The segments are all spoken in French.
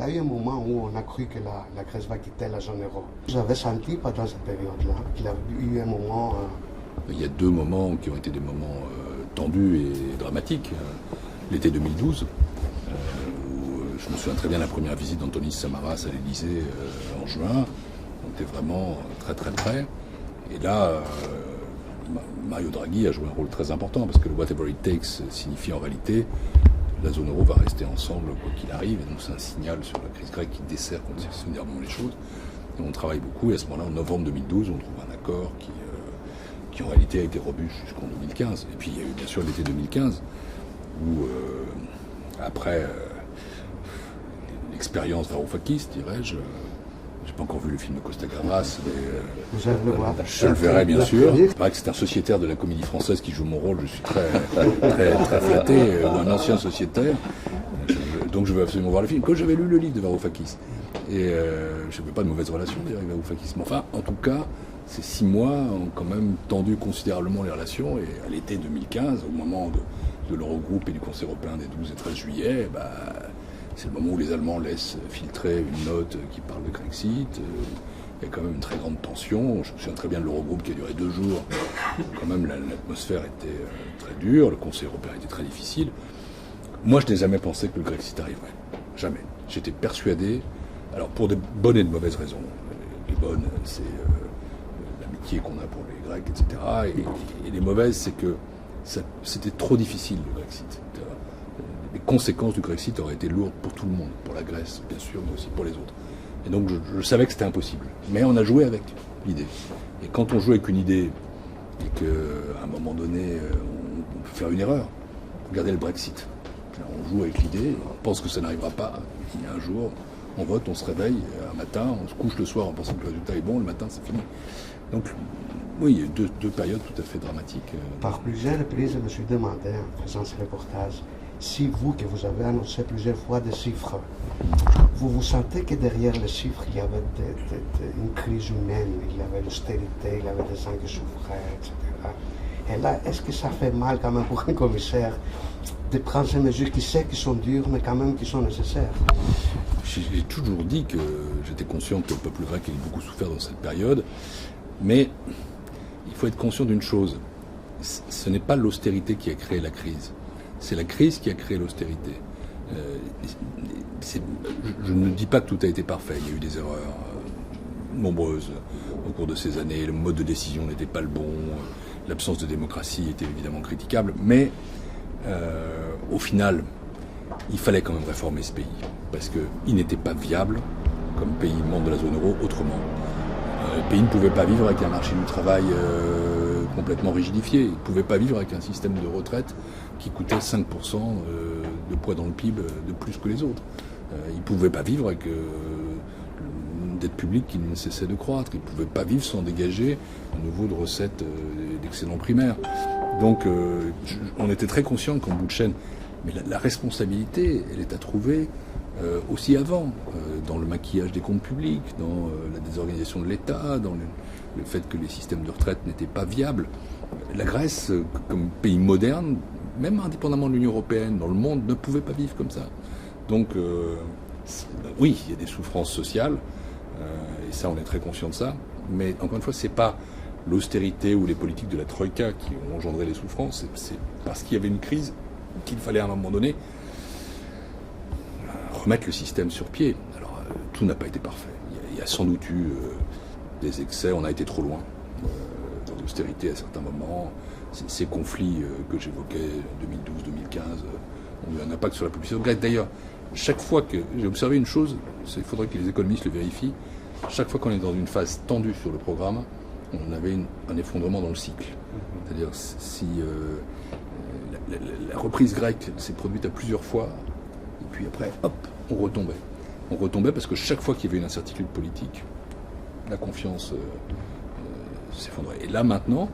a eu un moment où on a cru que la Grèce va quitter la zone euro. J'avais senti pendant cette période-là qu'il y avait eu un moment... Il y a deux moments qui ont été des moments tendus et dramatiques. L'été 2012, où je me souviens très bien de la première visite d'Antonis Samaras à l'Élysée en juin. On était vraiment très très près. Et là, Mario Draghi a joué un rôle très important parce que le whatever it takes signifie en réalité la zone euro va rester ensemble quoi qu'il arrive. Et donc c'est un signal sur la crise grecque qui dessert considérablement les choses. Et on travaille beaucoup et à ce moment-là, en novembre 2012, on trouve un accord qui en réalité a été robuste jusqu'en 2015. Et puis il y a eu bien sûr l'été 2015 où après l'expérience Varoufakis, dirais-je, j'ai pas encore vu le film de Costa Gavras, mais je le verrai bien sûr. Il paraît que c'est un sociétaire de la Comédie Française qui joue mon rôle. Je suis très très flatté, ou un ancien sociétaire. Donc je veux absolument voir le film. Quand j'avais lu le livre de Varoufakis, et je n'avais pas de mauvaise relation avec Varoufakis, mais enfin, en tout cas, ces 6 mois ont quand même tendu considérablement les relations. Et à l'été 2015, au moment de l'Eurogroupe et du Conseil européen des 12 et 13 juillet, c'est le moment où les Allemands laissent filtrer une note qui parle de Grexit. Il y a quand même une très grande tension. Je me souviens très bien de l'Eurogroupe qui a duré 2 jours. Quand même, l'atmosphère était très dure. Le Conseil européen était très difficile. Moi, je n'ai jamais pensé que le Grexit arriverait. Jamais. J'étais persuadé, alors pour de bonnes et de mauvaises raisons. Les bonnes, c'est l'amitié qu'on a pour les Grecs, etc. Et les mauvaises, c'est que c'était trop difficile, le Grexit. Les conséquences du Grexit auraient été lourdes pour tout le monde, pour la Grèce, bien sûr, mais aussi pour les autres. Et donc, je savais que c'était impossible. Mais on a joué avec l'idée. Et quand on joue avec une idée, et qu'à un moment donné, on peut faire une erreur, regardez le Brexit. Alors, on joue avec l'idée, on pense que ça n'arrivera pas. Il y a un jour, on vote, on se réveille, un matin, on se couche le soir en pensant que le résultat est bon, le matin, c'est fini. Donc, oui, il y a deux périodes tout à fait dramatiques. Par plusieurs reprises, je me suis demandé, en faisant ce reportage, si vous, que vous avez annoncé plusieurs fois des chiffres, vous sentez que derrière les chiffres, il y avait une crise humaine, il y avait l'austérité, il y avait des gens qui souffraient, etc. Et là, est-ce que ça fait mal quand même pour un commissaire de prendre ces mesures qui sait qu'ils sont dures, mais quand même qui sont nécessaires? J'ai toujours dit que j'étais conscient que le peuple grec avait beaucoup souffert dans cette période, mais il faut être conscient d'une chose, ce n'est pas l'austérité qui a créé la crise. C'est la crise qui a créé l'austérité. Je ne dis pas que tout a été parfait. Il y a eu des erreurs nombreuses au cours de ces années. Le mode de décision n'était pas le bon. L'absence de démocratie était évidemment critiquable. Mais au final, il fallait quand même réformer ce pays. Parce qu'il n'était pas viable comme pays membre de la zone euro autrement. Le pays ne pouvait pas vivre avec un marché du travail complètement rigidifié. Il ne pouvait pas vivre avec un système de retraite qui coûtait 5% de poids dans le PIB de plus que les autres. Il ne pouvait pas vivre avec une dette publique qui ne cessait de croître. Il ne pouvait pas vivre sans dégager à nouveau de recettes d'excédents primaires. Donc on était très conscients qu'en bout de chaîne, mais la responsabilité, elle est à trouver aussi avant, dans le maquillage des comptes publics, dans la désorganisation de l'État, dans le fait que les systèmes de retraite n'étaient pas viables. La Grèce, comme pays moderne, même indépendamment de l'Union européenne, dans le monde, ne pouvait pas vivre comme ça. Donc, oui, il y a des souffrances sociales, et ça, on est très conscient de ça. Mais encore une fois, c'est pas l'austérité ou les politiques de la Troïka qui ont engendré les souffrances, c'est parce qu'il y avait une crise qu'il fallait à un moment donné remettre le système sur pied. Alors, tout n'a pas été parfait. Il y a sans doute eu des excès, on a été trop loin dans l'austérité à certains moments. Ces conflits que j'évoquais, 2012-2015, ont eu un impact sur la population grecque. D'ailleurs, chaque fois que j'ai observé une chose, il faudrait que les économistes le vérifient, chaque fois qu'on est dans une phase tendue sur le programme, on avait un effondrement dans le cycle. C'est-à-dire, si la reprise grecque s'est produite à plusieurs fois, et puis après, hop, on retombait. On retombait parce que chaque fois qu'il y avait une incertitude politique, la confiance s'effondrait. Et là, maintenant,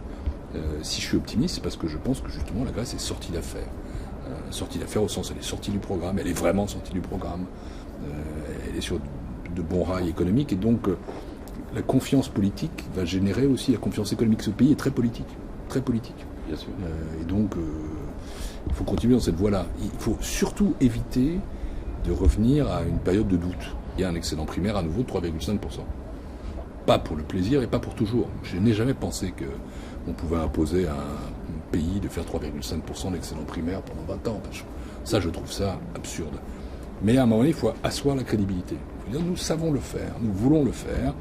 si je suis optimiste, c'est parce que je pense que justement la Grèce est sortie d'affaires. Sortie d'affaires au sens, elle est sortie du programme, elle est vraiment sortie du programme. Elle est sur de bons rails économiques, et donc la confiance politique va générer aussi la confiance économique. Ce pays est très politique, très politique. Bien sûr. Et donc, il faut continuer dans cette voie-là. Il faut surtout éviter de revenir à une période de doute. Il y a un excédent primaire à nouveau de 3,5%. Pas pour le plaisir et pas pour toujours. Je n'ai jamais pensé qu'on pouvait imposer à un pays de faire 3,5% d'excédent primaire pendant 20 ans. Ça, je trouve ça absurde. Mais à un moment donné, il faut asseoir la crédibilité. Il faut dire, nous savons le faire, nous voulons le faire,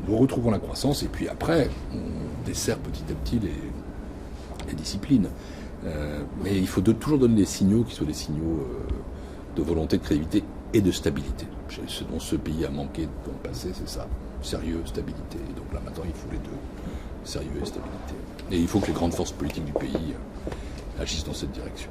nous retrouvons la croissance, et puis après, on dessert petit à petit les disciplines. Mais il faut toujours donner des signaux qui soient des signaux de volonté, de crédibilité et de stabilité. Ce dont ce pays a manqué dans le passé, c'est ça. Sérieux, stabilité. Et donc là, maintenant, il faut les deux. Sérieux et stabilité. Et il faut que les grandes forces politiques du pays agissent dans cette direction.